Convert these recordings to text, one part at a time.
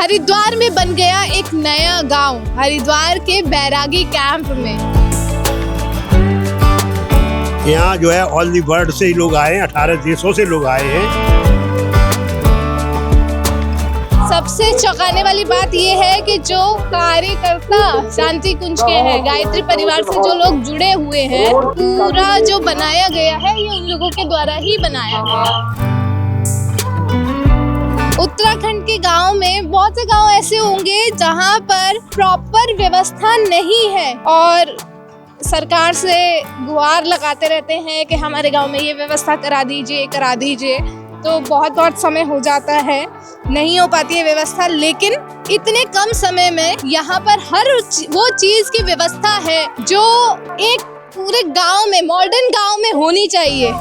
हरिद्वार में बन गया एक नया गांव, हरिद्वार के बैरागी कैंप में। यहाँ जो है ऑल दी वर्ल्ड से लोग आए हैं, 18 देशों से लोग आए हैं। सबसे चौंकाने वाली बात यह है कि जो कार्यकर्ता शांति कुंज के हैं, गायत्री परिवार से जो लोग जुड़े हुए हैं, पूरा जो बनाया गया है ये उन लोगों के द्वारा ही बनाया गया। उत्तराखंड के गांव में बहुत से गांव ऐसे होंगे जहां पर प्रॉपर व्यवस्था नहीं है और सरकार से गुहार लगाते रहते हैं कि हमारे गांव में ये व्यवस्था करा दीजिए। तो बहुत समय हो जाता है, नहीं हो पाती है व्यवस्था। लेकिन इतने कम समय में यहाँ पर हर वो चीज की व्यवस्था है जो एक पूरे गांव में, मॉडर्न गांव में होनी चाहिए।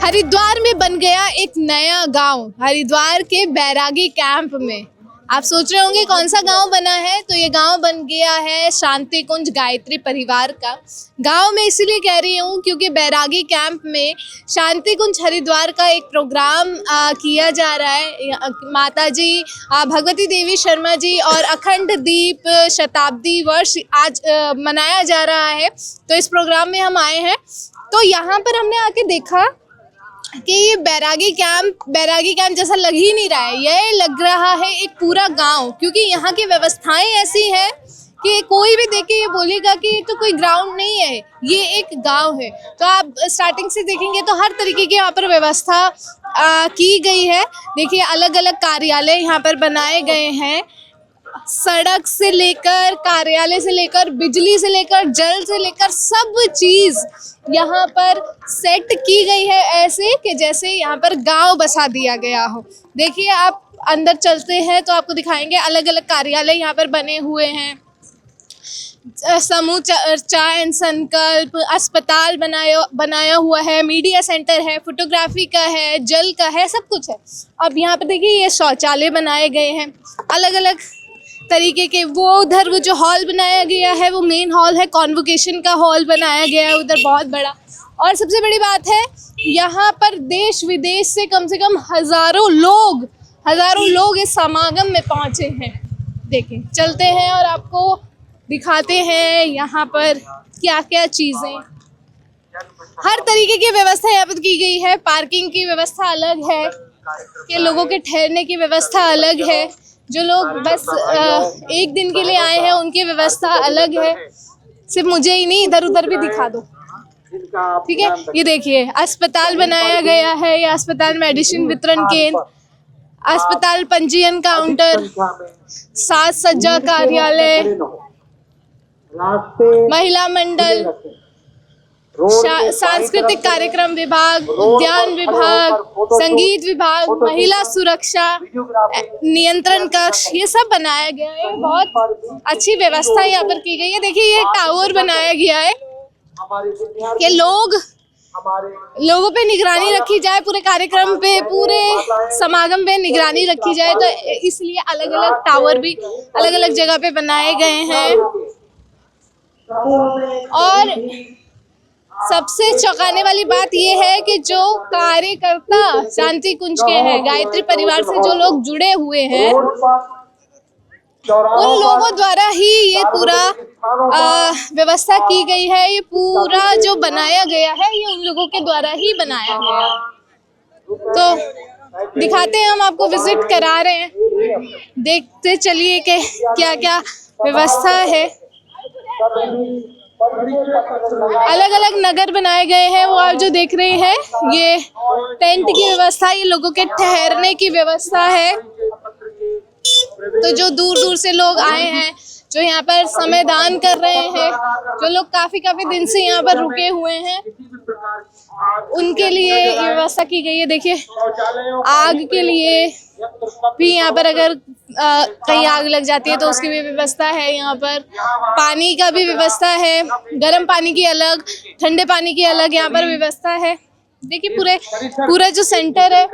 हरिद्वार में बन गया एक नया गांव, हरिद्वार के बैरागी कैंप में। आप सोच रहे होंगे कौन सा गांव बना है, तो ये गांव बन गया है शांति कुंज गायत्री परिवार का। गांव में इसीलिए कह रही हूँ क्योंकि बैरागी कैंप में शांति कुंज हरिद्वार का एक प्रोग्राम किया जा रहा है। माता जी भगवती देवी शर्मा जी और अखंड दीप शताब्दी वर्ष आज मनाया जा रहा है। तो इस प्रोग्राम में हम आए हैं, तो यहाँ पर हमने आके देखा कि ये बैरागी कैंप जैसा लग ही नहीं रहा है, ये लग रहा है एक पूरा गांव। क्योंकि यहाँ की व्यवस्थाएं ऐसी हैं कि कोई भी देख के ये बोलेगा कि ये तो कोई ग्राउंड नहीं है, ये एक गांव है। तो आप स्टार्टिंग से देखेंगे तो हर तरीके की यहाँ पर व्यवस्था की गई है। देखिए, अलग अलग कार्यालय यहाँ पर बनाए गए हैं, सड़क से लेकर, कार्यालय से लेकर, बिजली से लेकर, जल से लेकर, सब चीज यहाँ पर सेट की गई है ऐसे कि जैसे यहाँ पर गांव बसा दिया गया हो। देखिए, आप अंदर चलते हैं तो आपको दिखाएंगे अलग अलग कार्यालय यहाँ पर बने हुए हैं। समूह चर्चा एंड संकल्प, अस्पताल बनाया हुआ है, मीडिया सेंटर है, फोटोग्राफी का है, जल का है, सब कुछ है। अब यहाँ पर देखिए, ये शौचालय बनाए गए हैं अलग अलग तरीके के। वो उधर वो जो हॉल बनाया गया है वो मेन हॉल है, कॉन्वोकेशन का हॉल बनाया गया है उधर बहुत बड़ा। और सबसे बड़ी बात है, यहाँ पर देश विदेश से कम हजारों लोग इस समागम में पहुंचे हैं। देखें, चलते हैं और आपको दिखाते हैं यहाँ पर क्या क्या चीजें। हर तरीके की व्यवस्था यहाँ पर की गई है। पार्किंग की व्यवस्था अलग है, कि लोगों के ठहरने की व्यवस्था अलग है, जो लोग बस एक दिन के लिए आए हैं उनकी व्यवस्था अलग है। सिर्फ मुझे ही नहीं, इधर उधर भी दिखा दो, ठीक है। ये देखिए, अस्पताल बनाया गया है, ये अस्पताल मेडिसिन वितरण केंद्र, अस्पताल पंजीयन काउंटर, साज सज्जा कार्यालय, महिला मंडल, सांस्कृतिक कार्यक्रम विभाग, उद्यान विभाग, संगीत विभाग, महिला सुरक्षा नियंत्रण कक्ष, ये सब बनाया गया है। बहुत अच्छी व्यवस्था यहाँ पर की गई है। देखिए, ये टावर बनाया गया है कि लोगों पे निगरानी रखी जाए, पूरे कार्यक्रम पे, पूरे समागम पे निगरानी रखी जाए। तो इसलिए अलग अलग टावर भी अलग अलग जगह पे बनाए गए हैं। और सबसे चौंकाने वाली बात यह है कि जो कार्यकर्ता शांति कुंज के हैं, गायत्री परिवार से जो लोग जुड़े हुए हैं, उन लोगों द्वारा ही ये पूरा व्यवस्था की गई है। ये पूरा जो बनाया गया है ये उन लोगों के द्वारा ही बनाया गया। तो दिखाते हैं, हम आपको विजिट करा रहे हैं, देखते चलिए कि क्या क्या व्यवस्था है। अलग अलग नगर बनाए गए हैं, वो आप जो देख रहे हैं, ये टेंट की व्यवस्था, ये लोगों के ठहरने की व्यवस्था है। तो जो दूर दूर से लोग आए हैं, जो यहाँ पर समय दान कर रहे हैं, जो लोग काफी दिन से यहाँ पर रुके हुए हैं, उनके लिए ये व्यवस्था की गई है। देखिए, आग के लिए भी यहाँ पर अगर कहीं आग लग जाती है तो उसकी भी व्यवस्था है। यहाँ पर पानी का भी व्यवस्था है, गर्म पानी की अलग, ठंडे पानी की अलग यहाँ पर व्यवस्था है। देखिए, पूरा जो सेंटर है,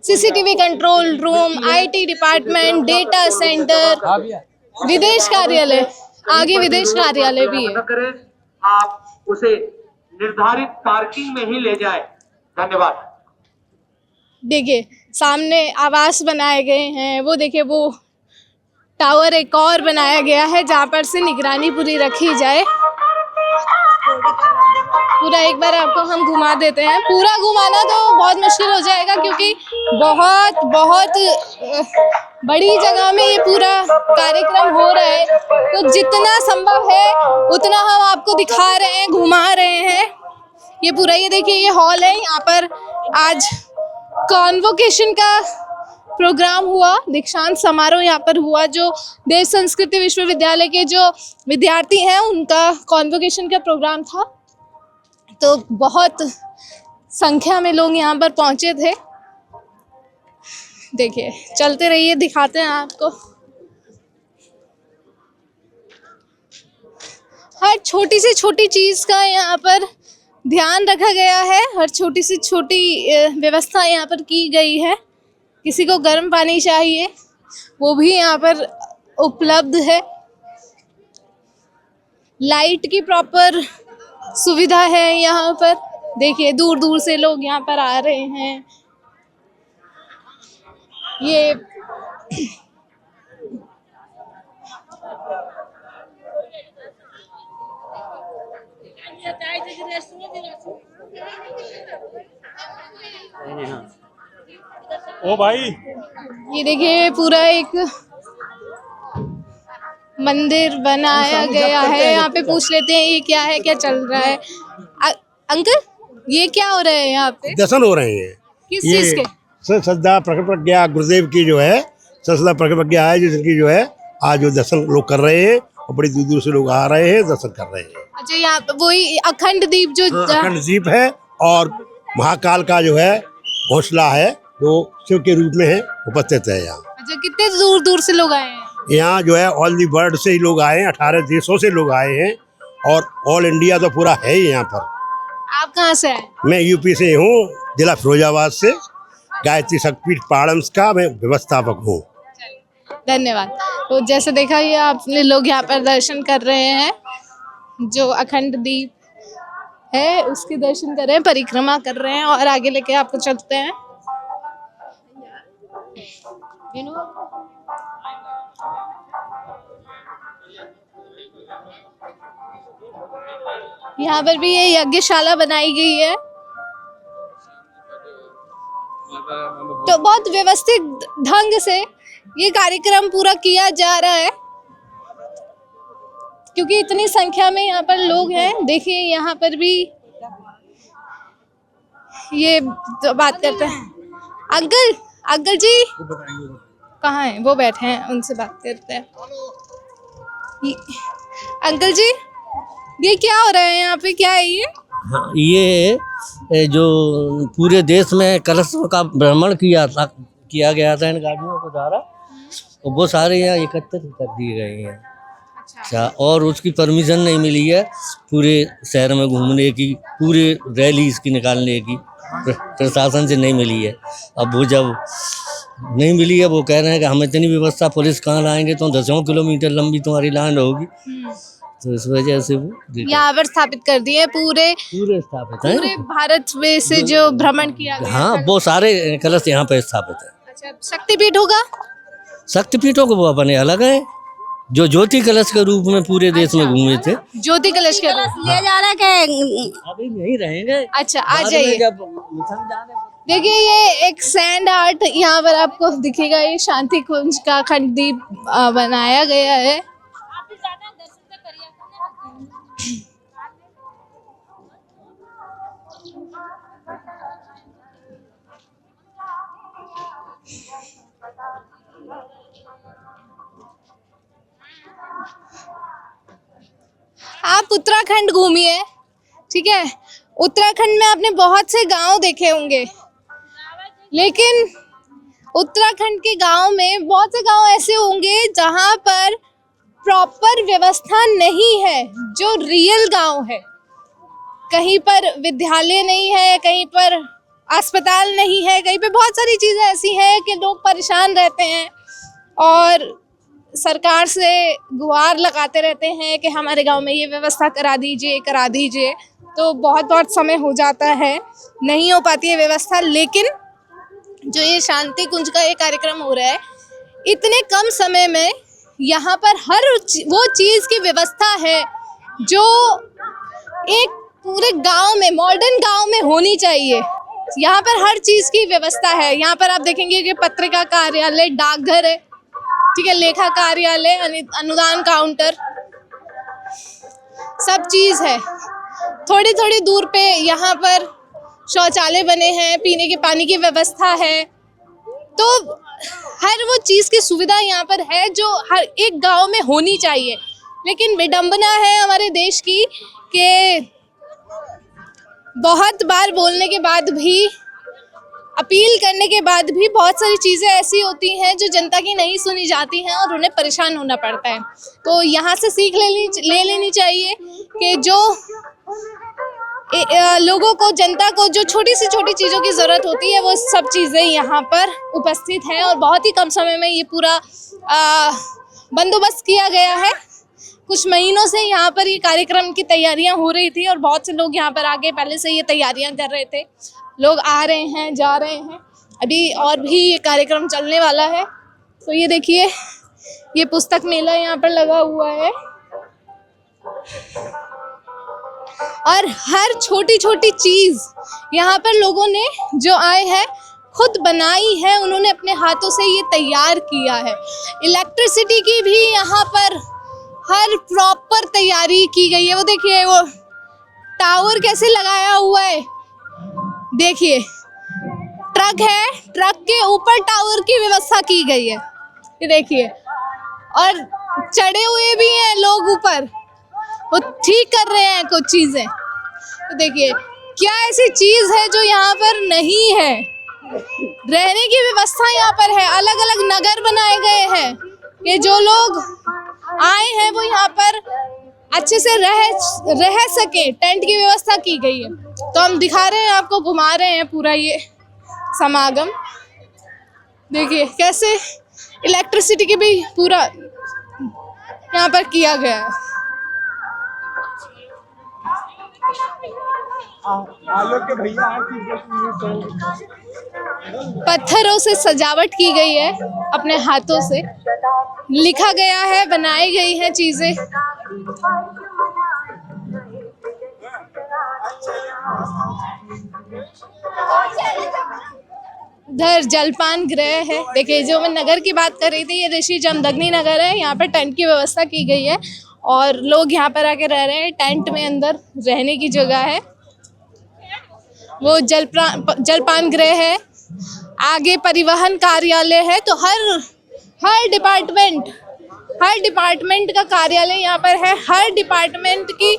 CCTV control room, IT department, data centre, विदेश कार्यालय, आगे विदेश कार्यालय भी है। आप उसे निर्धारित पार्किंग में ही ले जाए। धन्यवाद। देखिए सामने आवास बनाए गए हैं, वो देखिए वो टावर एक और बनाया गया है जहाँ पर से निगरानी पूरी रखी जाए। पूरा एक बार आपको हम घुमा देते हैं। पूरा घुमाना तो बहुत मुश्किल हो जाएगा क्योंकि बहुत बहुत बड़ी जगह में ये पूरा कार्यक्रम हो रहा है, तो जितना संभव है उतना हम आपको दिखा रहे हैं, घुमा रहे हैं। ये पूरा ये देखिए ये हॉल है, यहाँ पर आज कॉन्वोकेशन का प्रोग्राम हुआ, दीक्षांत समारोह यहाँ पर हुआ। जो देव संस्कृति विश्वविद्यालय के जो विद्यार्थी हैं उनका कॉन्वोकेशन का प्रोग्राम था, तो बहुत संख्या में लोग यहाँ पर पहुँचे थे। देखिए चलते रहिए, दिखाते हैं आपको। हर छोटी से छोटी चीज़ का यहाँ पर ध्यान रखा गया है, हर छोटी से छोटी व्यवस्था यहाँ पर की गई है। किसी को गर्म पानी चाहिए वो भी यहाँ पर उपलब्ध है। लाइट की प्रॉपर सुविधा है यहाँ पर। देखिए दूर दूर से लोग यहाँ पर आ रहे हैं। ये ओ भाई, ये देखिए पूरा एक मंदिर बनाया गया है। यहाँ पे पूछ लेते हैं ये क्या है, क्या चल रहा है। अंकल ये क्या हो रहा है यहाँ पे? दर्शन हो रहे हैं। किस चीज के? श्रद्धा प्रकट प्रज्ञा गुरुदेव की जो है श्रद्धा प्रकट प्रज्ञा है, जिसकी जो है आज जो दर्शन लोग कर रहे हैं और बड़ी दूर दूर से लोग आ रहे हैं, दर्शन कर रहे हैं। अच्छा यहाँ पे वही अखंड दीप जो अखंड दीप है और महाकाल का जो है घोंसला है जो शिव के रूप में है, उपस्थित है यहाँ। अच्छा कितने दूर दूर से लोग आए हैं? यहाँ जो है ऑल दी वर्ल्ड से ही लोग आए हैं, 18 देशों से लोग आए हैं और ऑल इंडिया तो पूरा है ही यहाँ पर। आप कहाँ से आए? मैं यूपी से हूँ, जिला फिरोजाबाद से। गायत्री शक्तिपीठ पाड़म्स का मैं व्यवस्थापक हूँ। धन्यवाद। तो जैसे देखा ये आपने लोग यहाँ पर दर्शन कर रहे हैं, जो अखंड दीप है उसके दर्शन कर रहे हैं, परिक्रमा कर रहे हैं और आगे लेके आपको चलते हैं। यहाँ पर भी ये यज्ञशाला बनाई गई है, तो बहुत व्यवस्थित ढंग से ये कार्यक्रम पूरा किया जा रहा है क्योंकि इतनी संख्या में यहाँ पर लोग हैं। देखिए यहाँ पर भी ये तो बात करते हैं। अंकल अंकल जी कहाँ हैं? वो बैठे हैं, उनसे बात करते हैं। अंकल जी ये क्या हो रहा है यहाँ पे, क्या है ये? हाँ, ये जो पूरे देश में कलशों का भ्रमण किया गया था इन गाड़ियों के द्वारा, तो वो सारे यहाँ एकत्रित कर दिए गए हैं। अच्छा, और उसकी परमिशन नहीं मिली है पूरे शहर में घूमने की, पूरे रैली इसकी निकालने की प्रशासन से नहीं मिली है। अब वो जब नहीं मिली है, वो कह रहे हैं कि हम इतनी व्यवस्था पुलिस कहाँ लाएंगे, तो 10 किलोमीटर लंबी तुम्हारी लाइन होगी, तो इस वजह से वो यहाँ पर स्थापित कर दिए पूरे स्थापित है। पूरे भारत में से जो भ्रमण किया गया। हाँ, वो सारे कलश यहाँ पे स्थापित है। अच्छा शक्तिपीठ होगा? शक्तिपीठों को वो अपने अलग है, जो ज्योति कलश के रूप में पूरे देश में घूमे थे। ज्योति कलश के ले जा रहा है अभी नहीं रहेंगे। अच्छा आ जाइए। देखिए ये एक सैंड आर्ट यहाँ पर आपको दिखेगा, ये शांति कुंज का अखंड दीप बनाया गया है। आप उत्तराखंड घूमिए, ठीक है? उत्तराखंड में आपने बहुत से गांव देखे होंगे, लेकिन उत्तराखंड के गांव में बहुत से गांव ऐसे होंगे जहां पर प्रॉपर व्यवस्था नहीं है, जो रियल गांव है। कहीं पर विद्यालय नहीं है, कहीं पर अस्पताल नहीं है, कहीं पे बहुत सारी चीज़ें ऐसी हैं कि लोग परेशान रहते हैं और सरकार से गुहार लगाते रहते हैं कि हमारे गांव में ये व्यवस्था करा दीजिए। तो बहुत समय हो जाता है, नहीं हो पाती है व्यवस्था। लेकिन जो ये शांति कुंज का ये कार्यक्रम हो रहा है, इतने कम समय में यहाँ पर हर वो चीज़ की व्यवस्था है जो एक पूरे गांव में, मॉडर्न गांव में होनी चाहिए। यहाँ पर हर चीज़ की व्यवस्था है। यहाँ पर आप देखेंगे कि पत्रिका कार्यालय, डाकघर है, ठीक है, लेखा कार्यालय, अनुदान काउंटर, सब चीज़ है। थोड़ी थोड़ी दूर पे यहाँ पर शौचालय बने हैं, पीने के पानी की व्यवस्था है। तो हर वो चीज़ की सुविधा यहाँ पर है जो हर एक गांव में होनी चाहिए। लेकिन विडंबना है हमारे देश की कि बहुत बार बोलने के बाद भी, अपील करने के बाद भी बहुत सारी चीज़ें ऐसी होती हैं जो जनता की नहीं सुनी जाती हैं और उन्हें परेशान होना पड़ता है। तो यहाँ से सीख ले लेनी चाहिए कि जो लोगों को, जनता को जो छोटी सी छोटी चीज़ों की ज़रूरत होती है वो सब चीज़ें यहाँ पर उपस्थित हैं और बहुत ही कम समय में ये पूरा बंदोबस्त किया गया है। कुछ महीनों से यहाँ पर ये कार्यक्रम की तैयारियाँ हो रही थी और बहुत से लोग यहाँ पर आके पहले से ये तैयारियाँ कर रहे थे। लोग आ रहे हैं, जा रहे हैं, अभी और भी ये कार्यक्रम चलने वाला है। तो ये देखिए, ये पुस्तक मेला यहाँ पर लगा हुआ है और हर छोटी छोटी चीज़ यहाँ पर लोगों ने जो आए हैं खुद बनाई है, उन्होंने अपने हाथों से ये तैयार किया है। इलेक्ट्रिसिटी की भी यहाँ पर हर प्रॉपर तैयारी की गई है। वो देखिए, वो टावर कैसे लगाया हुआ है, देखिए, ट्रक है, ट्रक के ऊपर टावर की व्यवस्था की गई है, ये देखिए, और चढ़े हुए भी हैं लोग ऊपर, वो ठीक कर रहे हैं कुछ चीज़ें। तो देखिए, क्या ऐसी चीज़ है जो यहाँ पर नहीं है। रहने की व्यवस्था यहाँ पर है, अलग अलग नगर बनाए गए हैं कि जो लोग आए हैं वो यहाँ पर अच्छे से रह सके, टेंट की व्यवस्था की गई है। तो हम दिखा रहे हैं आपको, घुमा रहे हैं पूरा ये समागम। देखिए कैसे इलेक्ट्रिसिटी की भी पूरा यहाँ पर किया गया है। पत्थरों से सजावट की गई है, अपने हाथों से लिखा गया है, बनाई गई है चीजें। इधर जलपान गृह है। देखिए, जो मैं नगर की बात कर रही थी, ये ऋषि जमदग्नि नगर है। यहाँ पर टेंट की व्यवस्था की गई है और लोग यहाँ पर आके रह रहे हैं। टेंट में अंदर रहने की जगह है। वो जलपान गृह है। आगे परिवहन कार्यालय है। तो हर डिपार्टमेंट का कार्यालय यहाँ पर है। हर डिपार्टमेंट की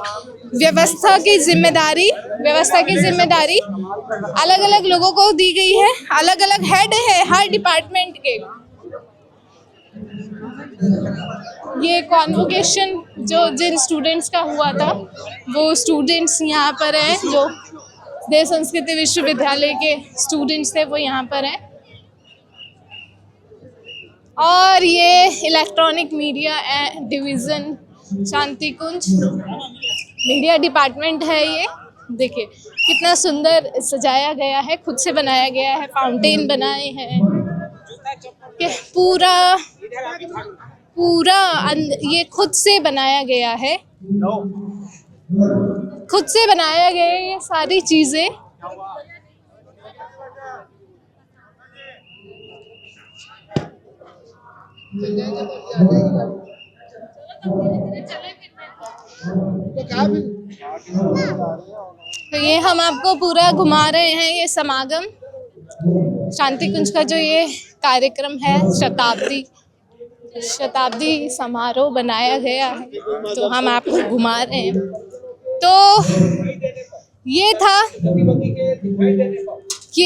व्यवस्था की जिम्मेदारी अलग अलग लोगों को दी गई है। अलग अलग हेड है हर डिपार्टमेंट के। ये कॉन्वोकेशन जो जिन स्टूडेंट्स का हुआ था, वो स्टूडेंट्स यहाँ पर हैं, जो देव संस्कृति विश्वविद्यालय के स्टूडेंट्स थे, वो यहाँ पर हैं। और ये इलेक्ट्रॉनिक मीडिया डिवीज़न शांति कुंज मीडिया डिपार्टमेंट है। ये देखिए कितना सुंदर सजाया गया है, खुद से बनाया गया है। फाउंटेन बनाए हैं, पूरा ये खुद से बनाया गया है। खुद से बनाया गया है ये सारी चीज़ें। तो ये हम आपको पूरा घुमा रहे हैं। ये समागम शांति कुंज का जो ये कार्यक्रम है, शताब्दी समारोह बनाया गया है, तो हम आपको घुमा रहे हैं। तो ये था कि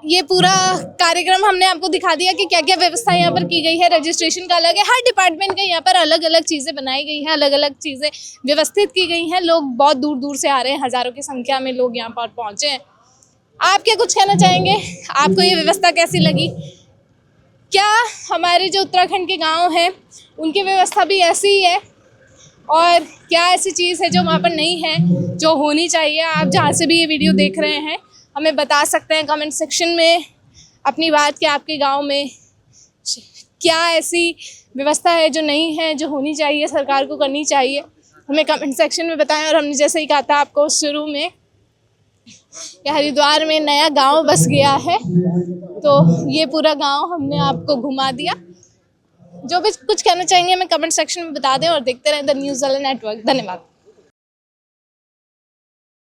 ये पूरा कार्यक्रम हमने आपको दिखा दिया कि क्या क्या व्यवस्था यहाँ पर की गई है। रजिस्ट्रेशन का अलग है, हर डिपार्टमेंट के यहाँ पर अलग अलग चीज़ें बनाई गई हैं, अलग अलग चीज़ें व्यवस्थित की गई हैं। लोग बहुत दूर दूर से आ रहे हैं, हज़ारों की संख्या में लोग यहाँ पर पहुँचे हैं। आप क्या कुछ कहना चाहेंगे? आपको ये व्यवस्था कैसी लगी? क्या हमारे जो उत्तराखंड के गाँव हैं उनकी व्यवस्था भी ऐसी ही है, और क्या ऐसी चीज़ है जो वहाँ पर नहीं है, जो होनी चाहिए? आप जहाँ से भी ये वीडियो देख रहे हैं हमें बता सकते हैं कमेंट सेक्शन में। अपनी बात कि आपके गांव में क्या ऐसी व्यवस्था है जो नहीं है, जो होनी चाहिए, सरकार को करनी चाहिए, हमें कमेंट सेक्शन में बताएं। और हमने जैसे ही कहा था आपको शुरू में कि हरिद्वार में नया गांव बस गया है, तो ये पूरा गांव हमने आपको घुमा दिया। जो भी कुछ कहना चाहेंगे हमें कमेंट सेक्शन में बता दें और देखते रहें द न्यूज़ वाला नेटवर्क। धन्यवाद।